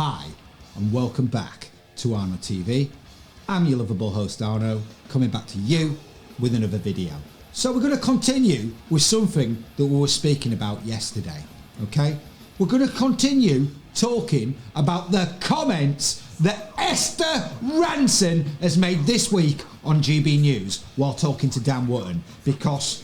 Hi, and welcome back to Arno TV. I'm your lovable host Arno, coming back to you with another video. So we're going to continue with something that we were speaking about yesterday, okay? We're going to continue talking about the comments that Esther Ranzen'S has made this week on GB News while talking to Dan Wootton, because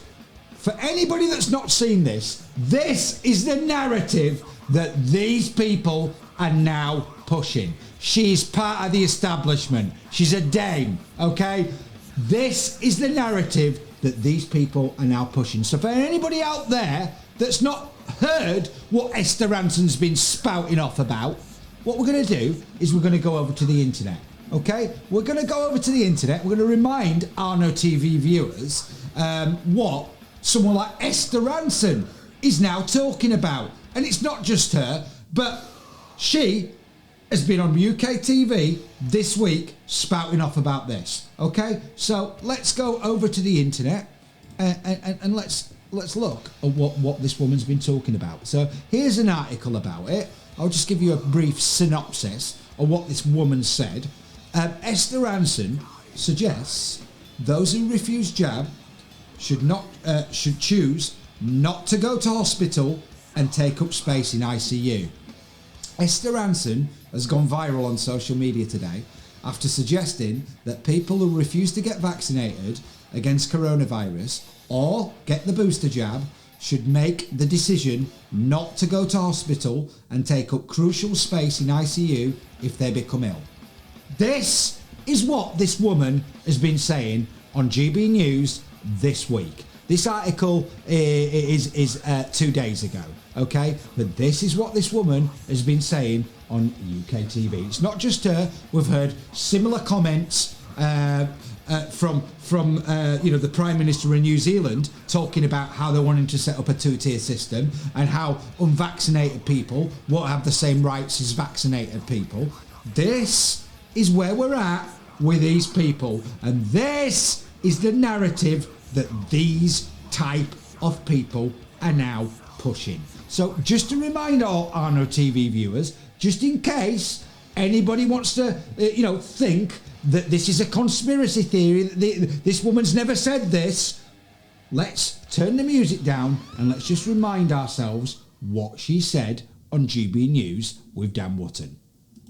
for anybody that's not seen this, this is the narrative that these people are now pushing. She's part of the establishment. She's a dame, okay? This is the narrative that these people are now pushing. So for anybody out there that's not heard what Esther Ranzen'S been spouting off about, what we're going to do is we're going to go over to the internet, okay? We're going to go over to the internet. We're going to remind Arno TV viewers what someone like Esther Ranzen'S is now talking about. And it's not just her, but she has been on UK TV this week spouting off about this, okay? So let's go over to the internet and let's look at what this woman's been talking about. So here's an article about it. I'll just give you a brief synopsis of what this woman said. Esther Ranzen'S suggests those who refuse jab should choose not to go to hospital and take up space in ICU. Esther Ranzen'S has gone viral on social media today after suggesting that people who refuse to get vaccinated against coronavirus or get the booster jab should make the decision not to go to hospital and take up crucial space in ICU if they become ill. This is what this woman has been saying on GB News this week. This article is 2 days ago, okay? But this is what this woman has been saying on UK TV. It's not just her. We've heard similar comments from the Prime Minister of New Zealand talking about how they're wanting to set up a two-tier system and how unvaccinated people won't have the same rights as vaccinated people. This is where we're at with these people, and this is the narrative that these type of people are now pushing. So just to remind all Arno TV viewers, just in case anybody wants to think that this is a conspiracy theory, that this woman's never said this, let's turn the music down and let's just remind ourselves what she said on GB News with Dan Wootton.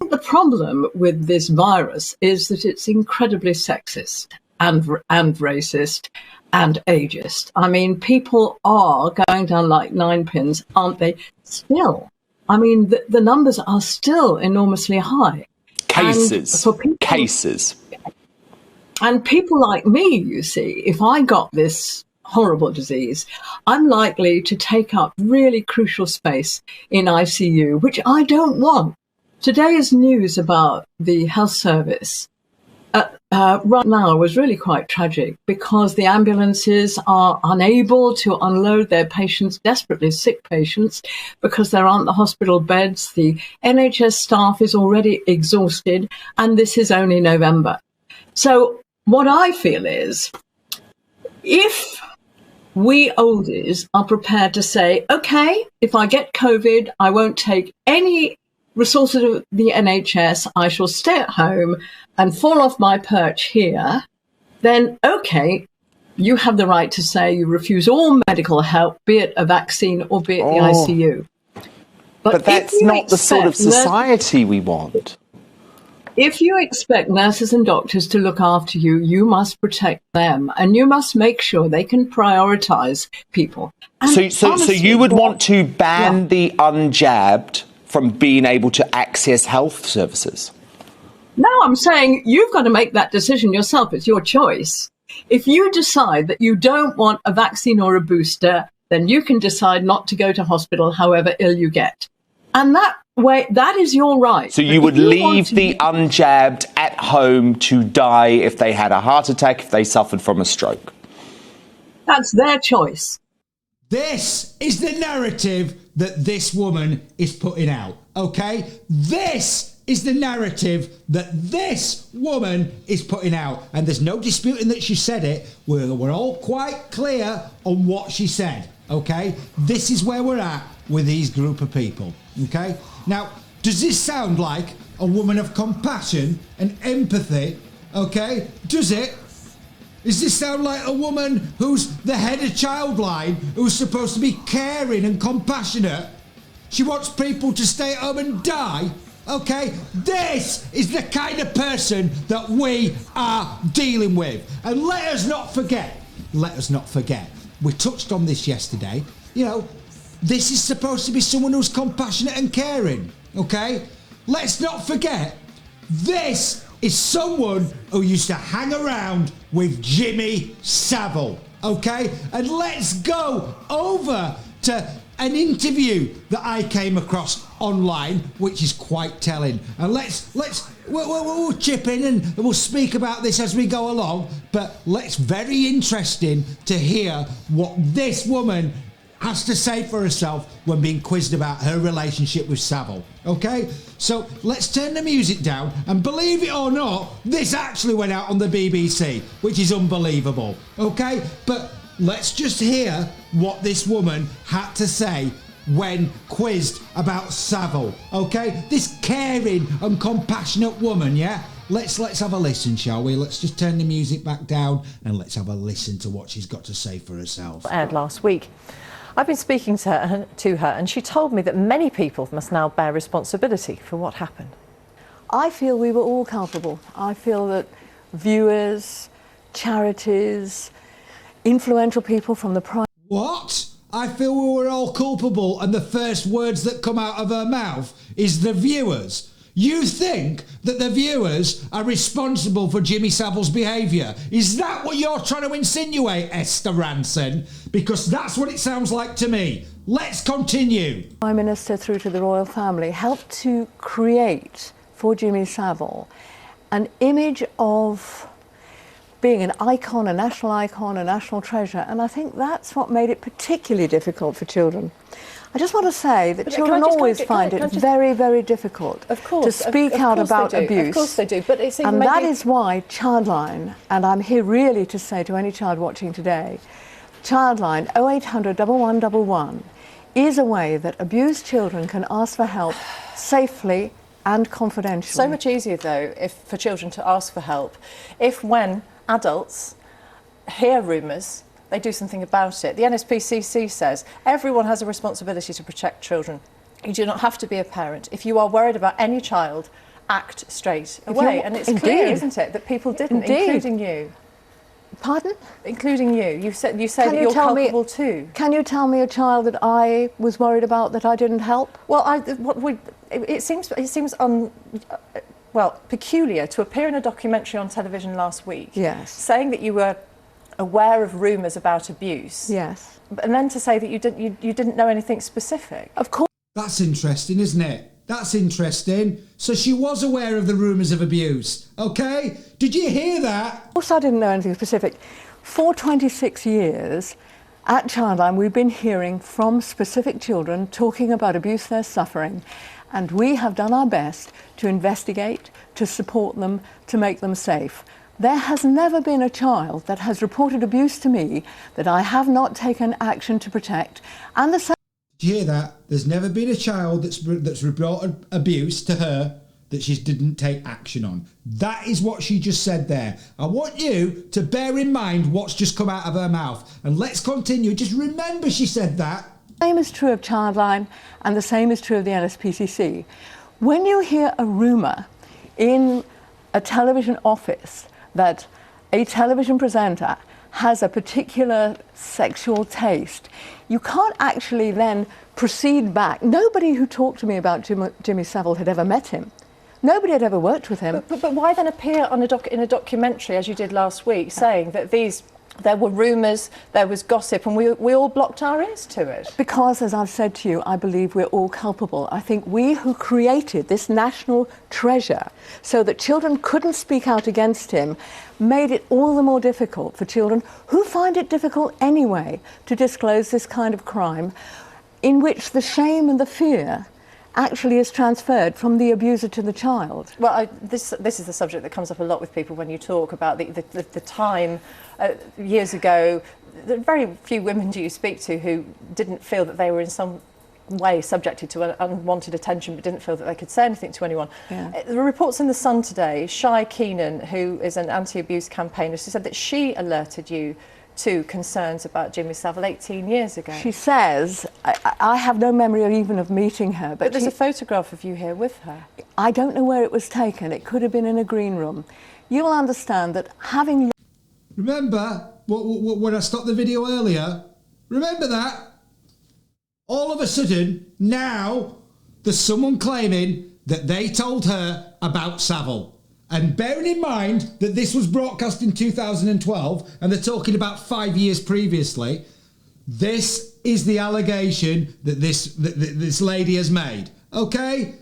The problem with this virus is that it's incredibly sexist and racist and ageist. I mean, people are going down like nine pins, aren't they? Still. I mean, the numbers are still enormously high. Cases. And people like me, you see, if I got this horrible disease, I'm likely to take up really crucial space in ICU, which I don't want. Today's news about the health service right now was really quite tragic because the ambulances are unable to unload their patients, desperately sick patients, because there aren't the hospital beds. The NHS staff is already exhausted, and this is only November. So what I feel is, if we oldies are prepared to say, okay, if I get COVID, I won't take any resources of the NHS, I shall stay at home and fall off my perch here, then okay, you have the right to say you refuse all medical help, be it a vaccine or be it the ICU. But that's not the sort of society we want. If you expect nurses and doctors to look after you, you must protect them and you must make sure they can prioritise people. And so you would want to ban the unjabbed from being able to access health services? No, I'm saying you've got to make that decision yourself. It's your choice. If you decide that you don't want a vaccine or a booster, then you can decide not to go to hospital however ill you get. And that way, that is your right. So you would leave the unjabbed at home to die if they had a heart attack, if they suffered from a stroke? That's their choice. This is the narrative that this woman is putting out, okay? This is the narrative that this woman is putting out. And there's no disputing that she said it. We're all quite clear on what she said, okay? This is where we're at with these group of people, okay? Now, Does this sound like a woman of compassion and empathy? Okay, does it? Does this sound like a woman who's the head of Childline, who's supposed to be caring and compassionate? She wants people to stay at home and die? Okay, this is the kind of person that we are dealing with. And let us not forget, we touched on this yesterday, you know, this is supposed to be someone who's compassionate and caring, okay? Let's not forget, this is someone who used to hang around with Jimmy Saville, okay? And let's go over to an interview that I came across online, which is quite telling. And we'll chip in and we'll speak about this as we go along. But very interesting to hear what this woman has to say for herself when being quizzed about her relationship with Saville. Okay, so let's turn the music down, and believe it or not, this actually went out on the BBC, which is unbelievable. Okay, but let's just hear what this woman had to say when quizzed about Saville. Okay, this caring and compassionate woman, yeah? Let's have a listen, shall we? Let's just turn the music back down and let's have a listen to what she's got to say for herself. Aired last week. I've been speaking to her and she told me that many people must now bear responsibility for what happened. I feel we were all culpable. I feel that viewers, charities, influential people from the prime... What? I feel we were all culpable, and the first words that come out of her mouth is the viewers. You think that the viewers are responsible for Jimmy Saville's behaviour? Is that what you're trying to insinuate, Esther Ranzen? Because that's what it sounds like to me. Let's continue. Prime Minister through to the royal family helped to create for Jimmy Saville an image of being an icon, a national treasure, and I think that's what made it particularly difficult for children. I just want to say that children always find it very, very difficult to speak out about abuse. Of course they do, but it's and that is why Childline, and I'm here really to say to any child watching today, Childline 0800 1111 is a way that abused children can ask for help safely and confidentially. So much easier though for children to ask for help if when adults hear rumours they do something about it. The NSPCC says everyone has a responsibility to protect children. You do not have to be a parent. If you are worried about any child, act straight away. And it's clear, isn't it, that people didn't, including you. Pardon? Including you. You say that you're culpable too. Can you tell me a child that I was worried about that I didn't help? Well, it seems peculiar to appear in a documentary on television last week, yes, saying that you were aware of rumours about abuse, yes, and then to say that you didn't know anything specific. Of course. That's interesting, isn't it? That's interesting. So she was aware of the rumours of abuse, okay? Did you hear that? Of course I didn't know anything specific. For 26 years at Childline we've been hearing from specific children talking about abuse they're suffering, and we have done our best to investigate, to support them, to make them safe. There has never been a child that has reported abuse to me that I have not taken action to protect. And the same. Did you hear that? There's never been a child that's reported abuse to her that she didn't take action on. That is what she just said there. I want you to bear in mind what's just come out of her mouth. And let's continue. Just remember she said that. The same is true of Childline, and the same is true of the NSPCC. When you hear a rumour in a television office that a television presenter has a particular sexual taste, you can't actually then proceed back. Nobody who talked to me about Jimmy Saville had ever met him. Nobody had ever worked with him. But why then appear on in a documentary, as you did last week, saying that there were rumours, there was gossip, and we all blocked our ears to it? Because, as I've said to you, I believe we're all culpable. I think we who created this national treasure so that children couldn't speak out against him made it all the more difficult for children who find it difficult anyway to disclose this kind of crime, in which the shame and the fear actually is transferred from the abuser to the child. Well, this is the subject that comes up a lot with people when you talk about the time years ago. Very few women do you speak to who didn't feel that they were in some way subjected to unwanted attention but didn't feel that they could say anything to anyone. Yeah. The reports in The Sun today, Shai Keenan, who is an anti-abuse campaigner, she said that she alerted you to concerns about Jimmy Saville 18 years ago. She says, I have no memory even of meeting her. But there's a photograph of you here with her. I don't know where it was taken. It could have been in a green room. You will understand that having... Remember when I stopped the video earlier? Remember that? All of a sudden, now, there's someone claiming that they told her about Saville. And bearing in mind that this was broadcast in 2012, and they're talking about 5 years previously, this is the allegation that this lady has made. Okay?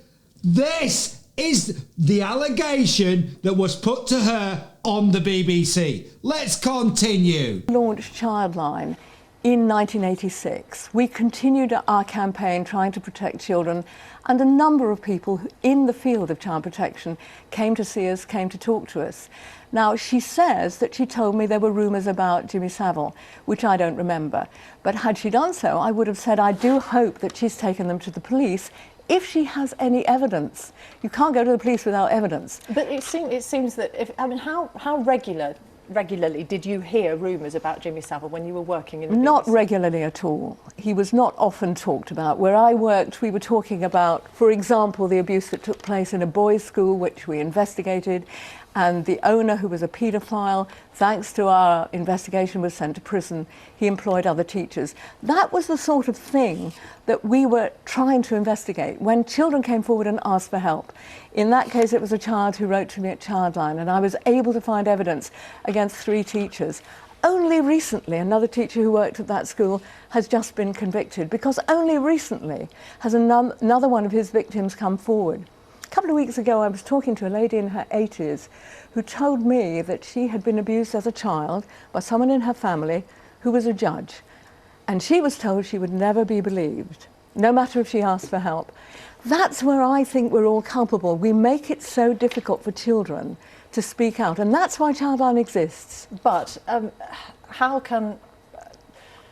This is the allegation that was put to her on the BBC. Let's continue. Launched Childline in 1986. We continued our campaign trying to protect children, and a number of people in the field of child protection came to see us, came to talk to us. Now, she says that she told me there were rumours about Jimmy Saville, which I don't remember. But had she done so, I would have said I do hope that she's taken them to the police if she has any evidence. You can't go to the police without evidence. But it seems that, how regularly did you hear rumours about Jimmy Saville when you were working in the BBC? Not regularly at all. He was not often talked about. Where I worked, we were talking about, for example, the abuse that took place in a boys' school, which we investigated, and the owner, who was a paedophile, thanks to our investigation, was sent to prison. He employed other teachers. That was the sort of thing that we were trying to investigate when children came forward and asked for help. In that case, it was a child who wrote to me at Childline, and I was able to find evidence against 3 teachers. Only recently, another teacher who worked at that school has just been convicted, because only recently has another one of his victims come forward. A couple of weeks ago, I was talking to a lady in her 80s who told me that she had been abused as a child by someone in her family who was a judge. And she was told she would never be believed, no matter if she asked for help. That's where I think we're all culpable. We make it so difficult for children to speak out, and that's why Childline exists. But how can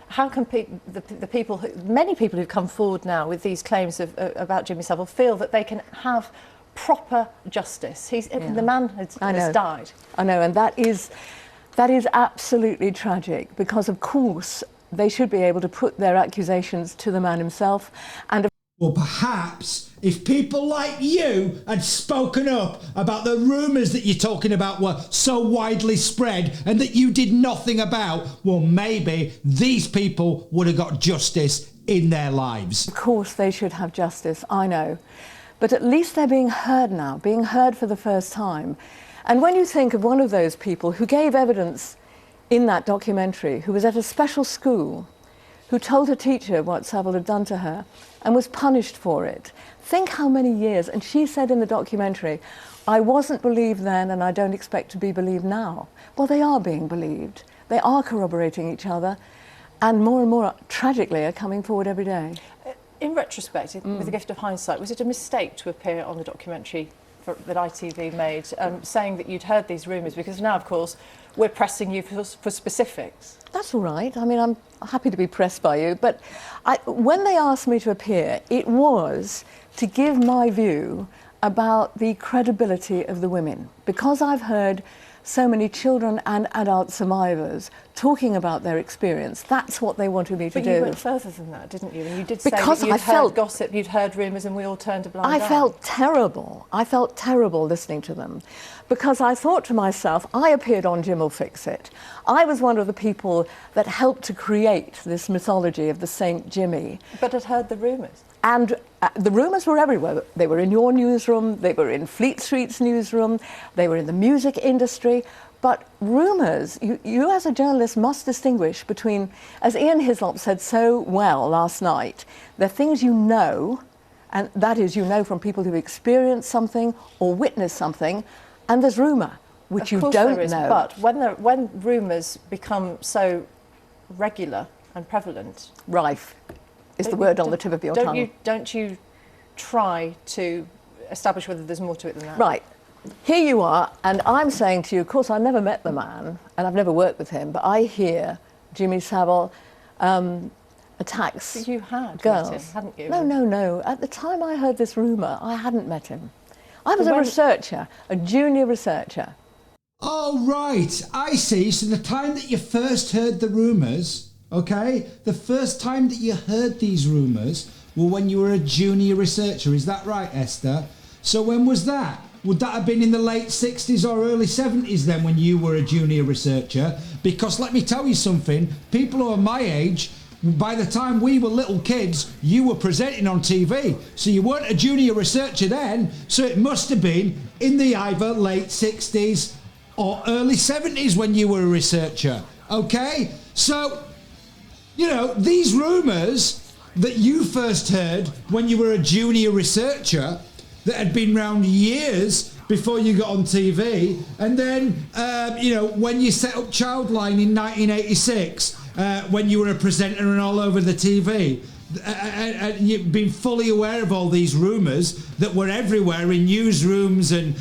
the people, many people who've come forward now with these claims about Jimmy Saville, feel that they can have proper justice? The man has died. I know, and that is absolutely tragic, because of course they should be able to put their accusations to the man himself. And well, perhaps if people like you had spoken up about the rumours that you're talking about were so widely spread and that you did nothing about, well, maybe these people would have got justice in their lives. Of course they should have justice, I know. But at least they're being heard now, being heard for the first time. And when you think of one of those people who gave evidence in that documentary, who was at a special school, who told a teacher what Saville had done to her and was punished for it. Think how many years. And she said in the documentary, I wasn't believed then and I don't expect to be believed now. Well, they are being believed. They are corroborating each other, and more, tragically, are coming forward every day. In retrospect, with the gift of hindsight, was it a mistake to appear on the documentary that ITV made, saying that you'd heard these rumours? Because now, of course, we're pressing you for specifics. That's all right. I mean, I'm happy to be pressed by you. But when they asked me to appear, it was to give my view about the credibility of the women. Because I've heard so many children and adult survivors talking about their experience, that's what they wanted me to do. But you went further than that, didn't you? And you did say because that you'd heard gossip, you'd heard rumours, and we all turned a blind eye. I felt terrible. I felt terrible listening to them, because I thought to myself, I appeared on Jim Will Fix It. I was one of the people that helped to create this mythology of the Saint Jimmy. But had heard the rumours. And the rumours were everywhere. They were in your newsroom, they were in Fleet Street's newsroom, they were in the music industry. But rumours, you as a journalist must distinguish between, as Ian Hislop said so well last night, there are things you know, and that is you know from people who've experienced something or witnessed something, and there's rumour, which you don't know. But when rumours become so regular and prevalent... Rife is the word on the tip of your tongue. Don't you try to establish whether there's more to it than that? Right. Here you are, and I'm saying to you, of course, I never met the man, and I've never worked with him, but I hear Jimmy Saville, a attacks But you had girls. met him, hadn't you? No. At the time I heard this rumour, I hadn't met him. I was a when- researcher, a junior researcher. Oh, right. I see. So the time that you first heard the rumours, okay, the first time that you heard these rumours were when you were a junior researcher. Is that right, Esther? So when was that? Would that have been in the late 60s or early 70s then when you were a junior researcher? Because let me tell you something, people who are my age, by the time we were little kids, you were presenting on TV. So you weren't a junior researcher then, so it must have been in the either late 60s or early 70s when you were a researcher. Okay? So, you know, these rumours that you first heard when you were a junior researcher that had been around years before you got on TV, and then, you know, when you set up Childline in 1986, when you were a presenter and all over the TV, and you've been fully aware of all these rumours that were everywhere in newsrooms and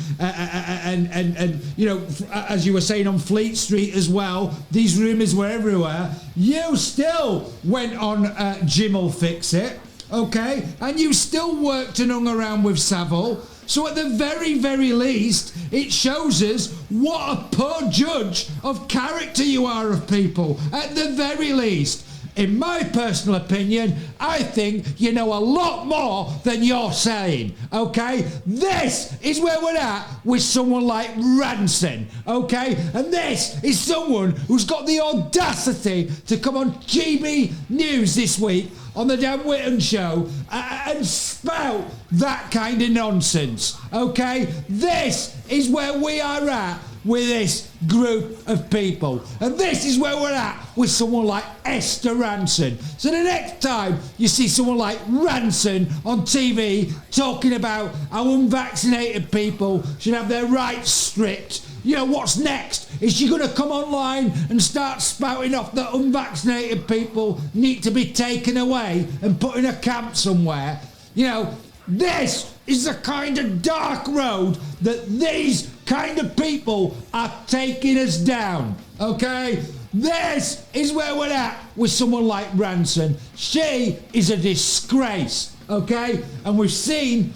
you know, as you were saying on Fleet Street as well, these rumours were everywhere. You still went on Jim'll Fix It, okay, and you still worked and hung around with Saville. So at the very, very least, it shows us what a poor judge of character you are of people. At the very least, in my personal opinion, I think you know a lot more than you're saying, okay? This is where we're at with someone like Ranzen, okay? And this is someone who's got the audacity to come on GB News this week on the Dan Wootton Show and spout that kind of nonsense, okay? This is where we are at with this group of people. And this is where we're at with someone like Esther Ranzen. So the next time you see someone like Ranzen on TV talking about how unvaccinated people should have their rights stripped, you know, what's next? Is she going to come online and start spouting off that unvaccinated people need to be taken away and put in a camp somewhere? You know, this is the kind of dark road that these kind of people are taking us down, okay? This is where we're at with someone like Ranzen. She is a disgrace, okay? And we've seen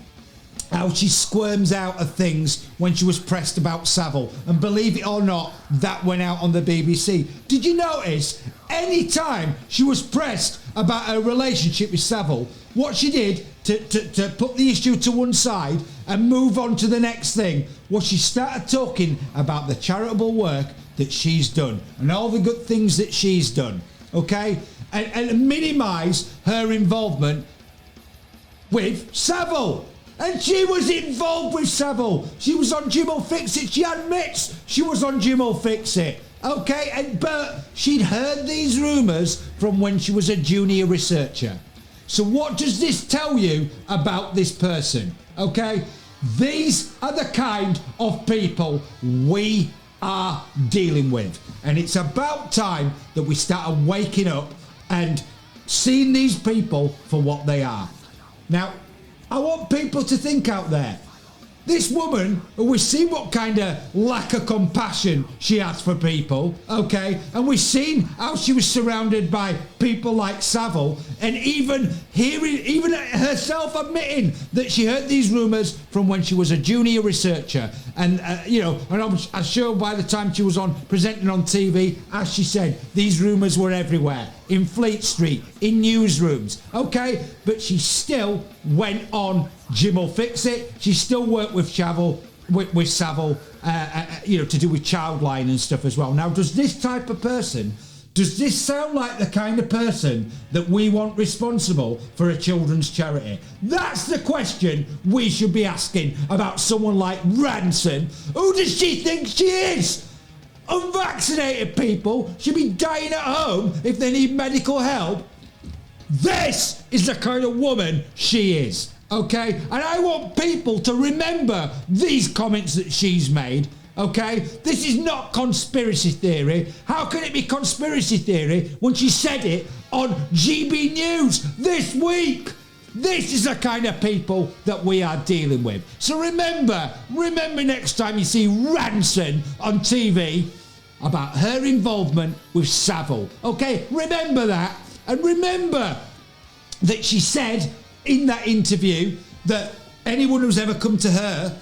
how she squirms out of things when she was pressed about Saville. And believe it or not, that went out on the BBC. Did you notice, any time she was pressed about her relationship with Saville, what she did to put the issue to one side and move on to the next thing was she started talking about the charitable work that she's done and all the good things that she's done, okay? And minimise her involvement with Saville. And she was involved with Saville. She was on Jim'll Fix It. She admits she was on Jim'll Fix It. Okay, but she'd heard these rumours from when she was a junior researcher. So what does this tell you about this person? Okay, these are the kind of people we are dealing with. And it's about time that we started waking up and seeing these people for what they are. Now, I want people to think out there. This woman, we've seen what kind of lack of compassion she has for people, okay? And we've seen how she was surrounded by people like Saville, and even herself admitting that she heard these rumours from when she was a junior researcher. And, you know, and I'm sure by the time she was on presenting on TV, as she said, these rumours were everywhere, in Fleet Street, in newsrooms, okay? But she still went on Jim'll Fix It. She still worked with Saville, you know, to do with Childline and stuff as well. Now, does this type of person, does this sound like the kind of person that we want responsible for a children's charity? That's the question we should be asking about someone like Ranzen. Who does she think she is? Unvaccinated people should be dying at home if they need medical help. This is the kind of woman she is, okay? And I want people to remember these comments that she's made, okay? This is not conspiracy theory. How can it be conspiracy theory when she said it on GB News this week? This is the kind of people that we are dealing with. So remember next time you see Ranzen on TV about her involvement with Saville. Okay, remember that. And remember that she said in that interview that anyone who's ever come to her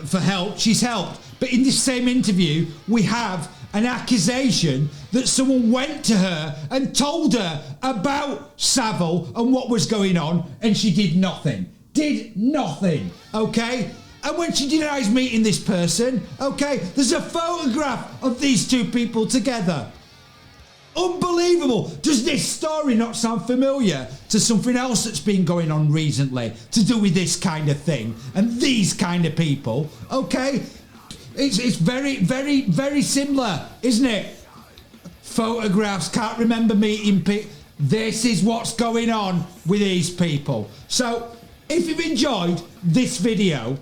for help, she's helped. But in this same interview, we have an accusation that someone went to her and told her about Saville and what was going on, and she did nothing. Did nothing, okay? And when she denies meeting this person, okay, there's a photograph of these two people together. Unbelievable. Does this story not sound familiar to something else that's been going on recently to do with this kind of thing and these kind of people? Okay, it's very, very, very similar, isn't it? Photographs, can't remember meeting people. This is what's going on with these people. So if you've enjoyed this video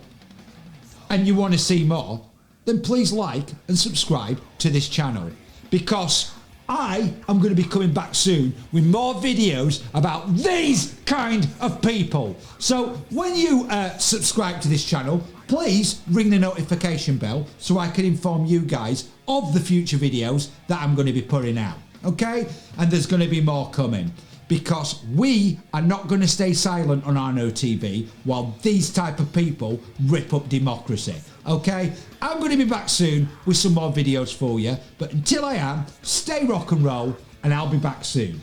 and you want to see more, then please like and subscribe to this channel, because I am going to be coming back soon with more videos about these kind of people. So when you subscribe to this channel, please ring the notification bell so I can inform you guys of the future videos that I'm going to be putting out. Okay? And there's going to be more coming, because we are not going to stay silent on Arno TV while these type of people rip up democracy. Okay? I'm going to be back soon with some more videos for you, but until I am, stay rock and roll, and I'll be back soon.